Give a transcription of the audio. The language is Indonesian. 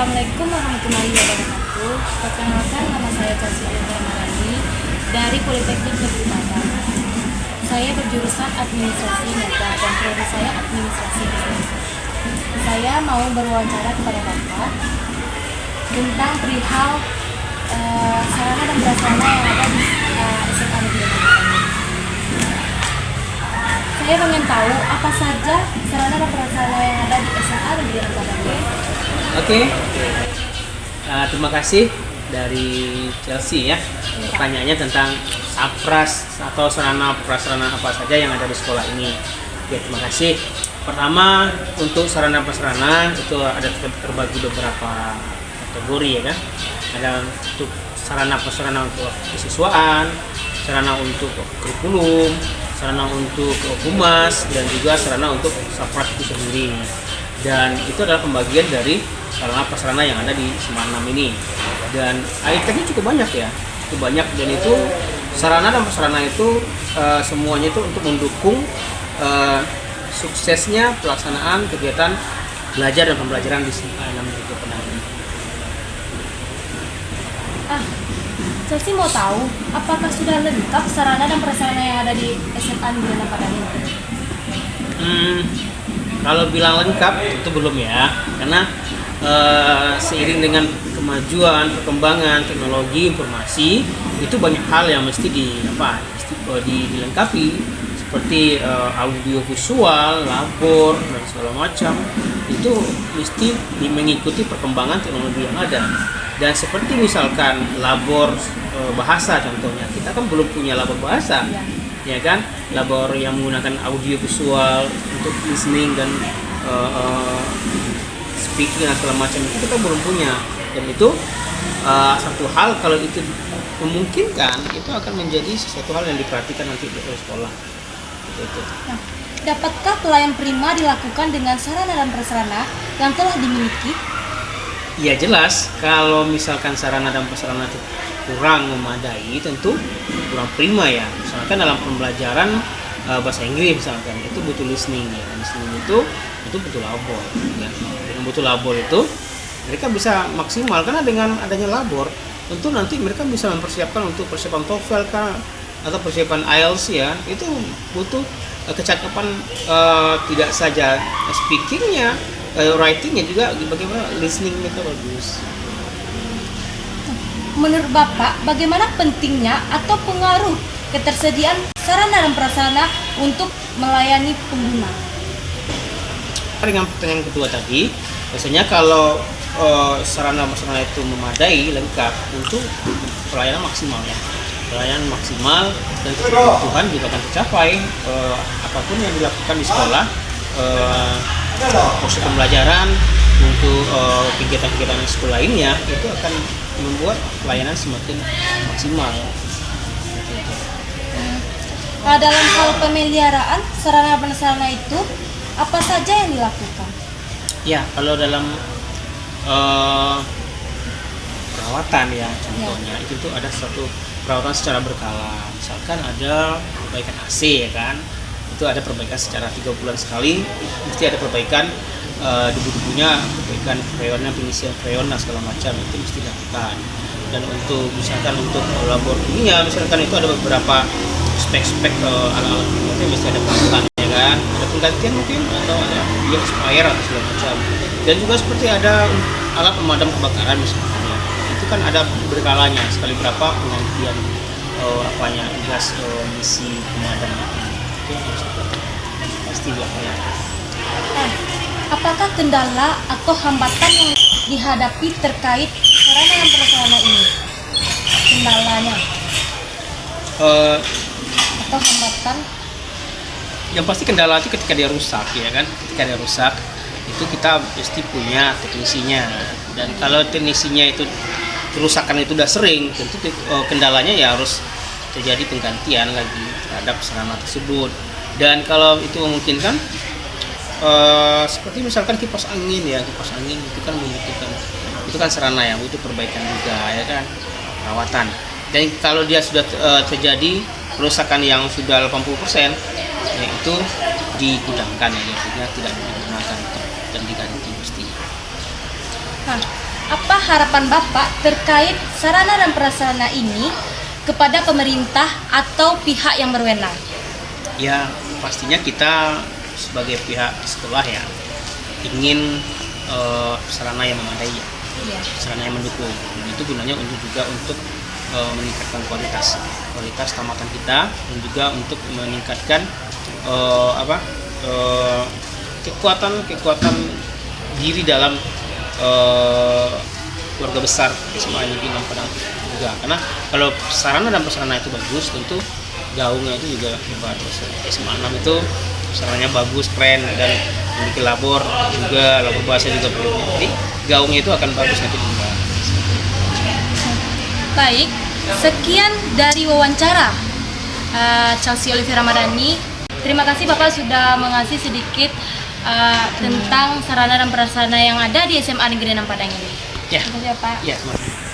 Assalamualaikum warahmatullahi wabarakatuh. Perkenalkan, nama saya Chelsea Marani dari Politeknik Negeri Padang. Saya berjurusan Administrasi Mega dan prodi saya Administrasi Bisnis. Saya mau berwawancara kepada Bapak tentang perihal sarana dan prasarana yang ada di SMA Negeri Padang. Saya ingin tahu apa saja sarana dan prasarana yang ada di SMA Negeri Padang. Oke. Terima kasih dari Chelsea ya. Pertanyaannya tentang sapras atau sarana prasarana apa saja yang ada di sekolah ini. Oke, terima kasih. Pertama, untuk sarana prasarana itu ada terbagi beberapa kategori ya kan. Ada untuk sarana prasarana untuk kesiswaan, sarana untuk kurikulum, sarana untuk humas, dan juga sarana untuk sapras itu sendiri. Dan itu adalah pembagian dari sarana prasarana yang ada di SMA 6 ini. Dan itemnya cukup banyak ya, cukup banyak. Dan itu sarana dan prasarana itu semuanya itu untuk mendukung suksesnya pelaksanaan kegiatan belajar dan pembelajaran di SMA 6 itu penanganan. Chelsea mau tahu apakah sudah lengkap sarana dan prasarana yang ada di SMA Negeri Padang ini? Kalau bilang lengkap itu belum ya, karena seiring dengan kemajuan, perkembangan teknologi informasi itu banyak hal yang mesti dilengkapi seperti audio visual, labor dan segala macam itu mesti mengikuti perkembangan teknologi yang ada. Dan seperti misalkan labor bahasa contohnya, kita kan belum punya labor bahasa. Ya kan, labor yang menggunakan audio visual untuk listening dan speaking dan segala macam itu kita belum punya. Dan itu satu hal, kalau itu memungkinkan itu akan menjadi sesuatu hal yang diperhatikan nanti oleh sekolah. Gitu. Nah, dapatkah pelayan prima dilakukan dengan sarana dan prasarana yang telah dimiliki? Ya jelas, kalau misalkan sarana dan prasarana itu kurang memadai, tentu kurang prima ya. Misalkan dalam pembelajaran bahasa Inggris misalkan itu butuh listening ya. Listening itu butuh labor ya. Dengan butuh labor itu mereka bisa maksimal, karena dengan adanya labor tentu nanti mereka bisa mempersiapkan untuk persiapan TOEFL kan, atau persiapan IELTS ya. Itu butuh kecakapan tidak saja speakingnya, writingnya juga, bagaimana listening mereka bagus. Menurut Bapak, bagaimana pentingnya atau pengaruh ketersediaan sarana dan prasarana untuk melayani pengguna? Dengan pertanyaan kedua tadi, biasanya kalau sarana prasarana itu memadai, lengkap, untuk pelayanan maksimal ya. Pelayanan maksimal dan kebutuhan juga akan tercapai. Apapun yang dilakukan di sekolah, proses pembelajaran untuk kegiatan-kegiatan sekolah lainnya itu akan membuat pelayanan semakin maksimal. Dalam hal pemeliharaan sarana prasarana itu apa saja yang dilakukan? Ya, kalau dalam perawatan ya contohnya itu tuh ada suatu perawatan secara berkala. Misalkan ada perbaikan AC ya kan, itu ada perbaikan secara 3 bulan sekali, mesti ada perbaikan debu-debunya, perbaikan freonnya, pengisian freon dan segala macam itu mesti dilakukan. Dan untuk misalkan untuk labor kimia misalkan itu ada beberapa spek-spek alat-alat kimia itu mesti ada perawatan ya kan, ada penggantian mungkin atau ada dia expire atau segala macam. Dan juga seperti ada alat pemadam kebakaran misalkan ya, itu kan ada berkalanya, sekali berapa penggantian gas misi pemadam itu pasti dilakukan. Apakah kendala atau hambatan yang dihadapi terkait sarana dan prasarana ini? Kendalanya atau hambatan? Yang pasti kendala itu ketika dia rusak ya kan, ketika dia rusak itu kita pasti punya teknisinya. Dan kalau teknisinya itu kerusakan itu udah sering, tentu kendalanya ya harus terjadi penggantian lagi terhadap sarana tersebut. Dan kalau itu memungkinkan, seperti misalkan kipas angin ya, kipas angin itu kan membutuhkan, itu kan sarana yang butuh perbaikan juga ya kan, perawatan. Dan kalau dia sudah terjadi kerusakan yang sudah 80%, ya itu digudangkan ya, artinya tidak digunakan dan diganti mestinya. Nah, Apa harapan Bapak terkait sarana dan prasarana ini kepada pemerintah atau pihak yang berwenang? Ya, pastinya kita sebagai pihak sekolah ya ingin sarana yang memadai ya, Iya. sarana yang mendukung. Dan itu gunanya untuk meningkatkan kualitas tamatan kita, dan juga untuk meningkatkan kekuatan diri dalam keluarga besar SMA Negeri 6 Padang juga. Karena kalau sarana dan prasarana itu bagus, tentu gaungnya itu juga bagus. SMA 6 itu sarananya bagus, keren, dan memiliki labor bahasa juga perlu. Jadi gaungnya itu akan bagus nanti juga. Baik, sekian dari wawancara Chelsea Olivia Ramadhani. Terima kasih Bapak sudah mengasih sedikit tentang sarana dan prasarana yang ada di SMA Negeri 6 Padang ini. Ya. Terima kasih Pak. Ya, terima kasih.